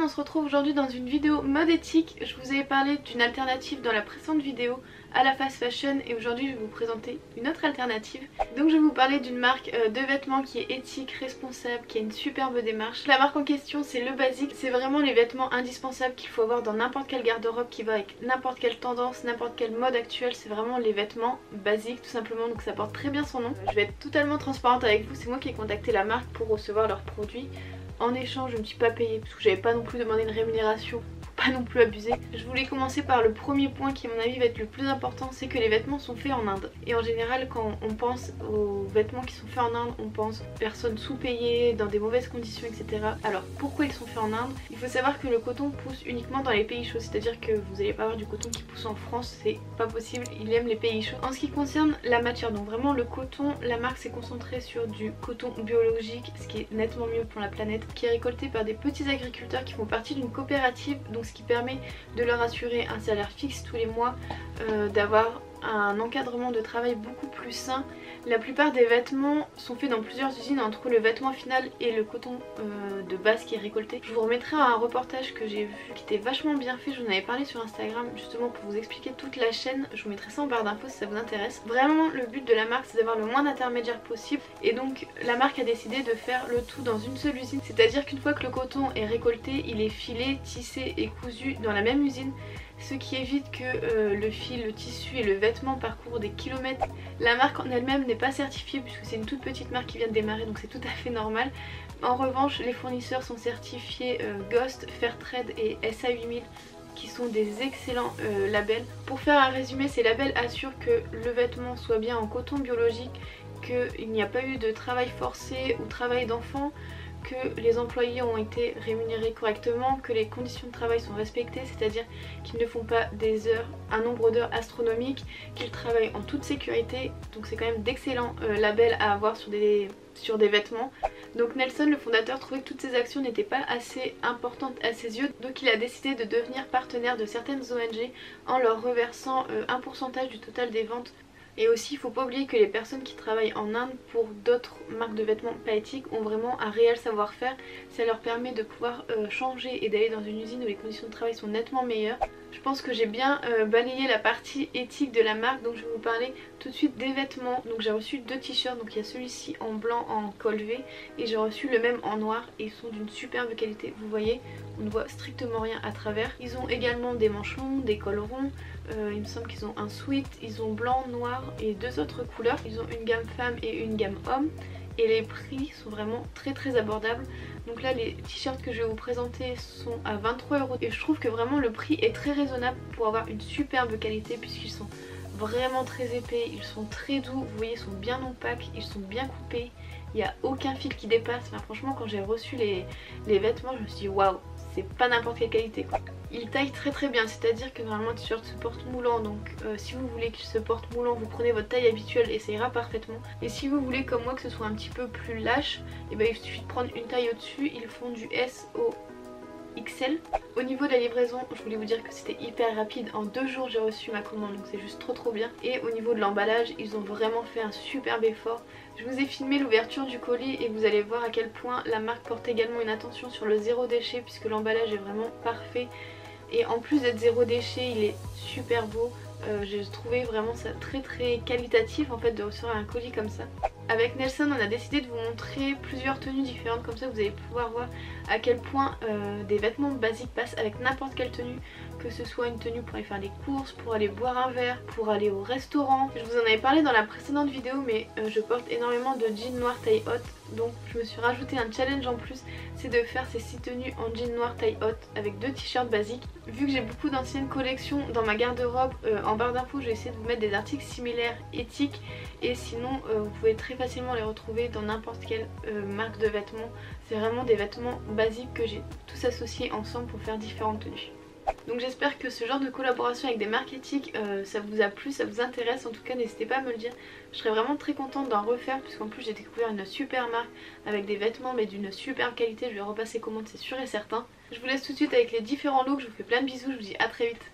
on se retrouve aujourd'hui dans une vidéo mode éthique. Je vous avais parlé d'une alternative dans la précédente vidéo à la fast fashion et aujourd'hui je vais vous présenter une autre alternative. Donc je vais vous parler d'une marque de vêtements qui est éthique, responsable, qui a une superbe démarche. La marque en question c'est Le Basique, c'est vraiment les vêtements indispensables qu'il faut avoir dans n'importe quelle garde-robe qui va avec n'importe quelle tendance, n'importe quelle mode actuelle. C'est vraiment les vêtements basiques tout simplement, donc ça porte très bien son nom. Je vais être totalement transparente avec vous, c'est moi qui ai contacté la marque pour recevoir leurs produits. En échange je ne me suis pas payée parce que j'avais pas non plus demandé une rémunération, faut pas non plus abuser. Je voulais commencer par le premier point qui à mon avis va être le plus important, c'est que les vêtements sont faits en Inde. Et en général quand on pense aux vêtements qui sont faits en Inde, on pense personnes sous-payées, dans des mauvaises conditions, etc. Alors pourquoi ils sont faits en Inde? Il faut savoir que le coton pousse uniquement dans les pays chauds, c'est-à-dire que vous n'allez pas avoir du coton qui pousse en France, c'est pas possible, ils aiment les pays chauds. En ce qui concerne la matière, donc vraiment le coton, la marque s'est concentrée sur du coton biologique, ce qui est nettement mieux pour la planète, qui est récolté par des petits agriculteurs qui font partie d'une coopérative, donc ce qui permet de leur assurer un salaire fixe tous les mois, d'avoir un encadrement de travail beaucoup plus sain. La plupart des vêtements sont faits dans plusieurs usines entre le vêtement final et le coton de base qui est récolté. Je vous remettrai un reportage que j'ai vu qui était vachement bien fait, je vous en avais parlé sur Instagram justement pour vous expliquer toute la chaîne. Je vous mettrai ça en barre d'infos si ça vous intéresse. Vraiment le but de la marque c'est d'avoir le moins d'intermédiaires possible et donc la marque a décidé de faire le tout dans une seule usine, c'est à dire qu'une fois que le coton est récolté il est filé, tissé et cousu dans la même usine, ce qui évite que le fil, le tissu et le vêtement parcourent des kilomètres. La marque en elle-même n'est pas certifiée puisque c'est une toute petite marque qui vient de démarrer, donc c'est tout à fait normal. En revanche les fournisseurs sont certifiés Ghost, Fairtrade et SA8000 qui sont des excellents labels. Pour faire un résumé, ces labels assurent que le vêtement soit bien en coton biologique, qu'il n'y a pas eu de travail forcé ou travail d'enfant, que les employés ont été rémunérés correctement, que les conditions de travail sont respectées, c'est-à-dire qu'ils ne font pas des heures, un nombre d'heures astronomique, qu'ils travaillent en toute sécurité, donc c'est quand même d'excellents labels à avoir sur des vêtements. Donc Nelson, le fondateur, trouvait que toutes ces actions n'étaient pas assez importantes à ses yeux, donc il a décidé de devenir partenaire de certaines ONG en leur reversant un pourcentage du total des ventes. Et aussi il faut pas oublier que les personnes qui travaillent en Inde pour d'autres marques de vêtements pas éthiques ont vraiment un réel savoir-faire. Ça leur permet de pouvoir changer et d'aller dans une usine où les conditions de travail sont nettement meilleures. Je pense que j'ai bien balayé la partie éthique de la marque, donc je vais vous parler tout de suite des vêtements. Donc j'ai reçu deux t-shirts, donc il y a celui-ci en blanc en col V et j'ai reçu le même en noir et ils sont d'une superbe qualité. Vous voyez, on ne voit strictement rien à travers. Ils ont également des manches longues, des cols ronds, il me semble qu'ils ont un sweat, ils ont blanc, noir et deux autres couleurs. Ils ont une gamme femme et une gamme homme et les prix sont vraiment très abordables. Donc là les t-shirts que je vais vous présenter sont à 23 € et je trouve que vraiment le prix est très raisonnable pour avoir une superbe qualité puisqu'ils sont vraiment très épais, ils sont très doux, vous voyez ils sont bien opaques, ils sont bien coupés, il n'y a aucun fil qui dépasse. Enfin, franchement quand j'ai reçu les vêtements je me suis dit waouh, c'est pas n'importe quelle qualité quoi. Il taille très bien, c'est-à-dire que normalement le t-shirt se porte moulant, donc si vous voulez qu'il se porte moulant vous prenez votre taille habituelle et ça ira parfaitement. Et si vous voulez comme moi que ce soit un petit peu plus lâche, et ben il suffit de prendre une taille au-dessus, ils font du S au XL. Au niveau de la livraison, je voulais vous dire que c'était hyper rapide, en 2 jours j'ai reçu ma commande donc c'est juste trop bien. Et au niveau de l'emballage, ils ont vraiment fait un superbe effort. Je vous ai filmé l'ouverture du colis et vous allez voir à quel point la marque porte également une attention sur le zéro déchet puisque l'emballage est vraiment parfait. Et en plus d'être zéro déchet, il est super beau. J'ai trouvé vraiment ça très qualitatif en fait de recevoir un colis comme ça. Avec Nelson on a décidé de vous montrer plusieurs tenues différentes, comme ça vous allez pouvoir voir à quel point des vêtements basiques passent avec n'importe quelle tenue, que ce soit une tenue pour aller faire des courses, pour aller boire un verre, pour aller au restaurant. Je vous en avais parlé dans la précédente vidéo mais je porte énormément de jeans noirs taille haute, donc je me suis rajouté un challenge en plus, c'est de faire ces 6 tenues en jean noir taille haute avec 2 t-shirts basiques. Vu que j'ai beaucoup d'anciennes collections dans ma garde-robe, en barre d'infos je vais essayer de vous mettre des articles similaires éthiques et sinon vous pouvez très facilement les retrouver dans n'importe quelle marque de vêtements. C'est vraiment des vêtements basiques que j'ai tous associés ensemble pour faire différentes tenues. Donc j'espère que ce genre de collaboration avec des marques éthiques ça vous a plu, ça vous intéresse. En tout cas n'hésitez pas à me le dire, je serais vraiment très contente d'en refaire puisqu'en plus j'ai découvert une super marque avec des vêtements mais d'une superbe qualité. Je vais repasser commande, c'est sûr et certain. Je vous laisse tout de suite avec les différents looks, je vous fais plein de bisous, je vous dis à très vite.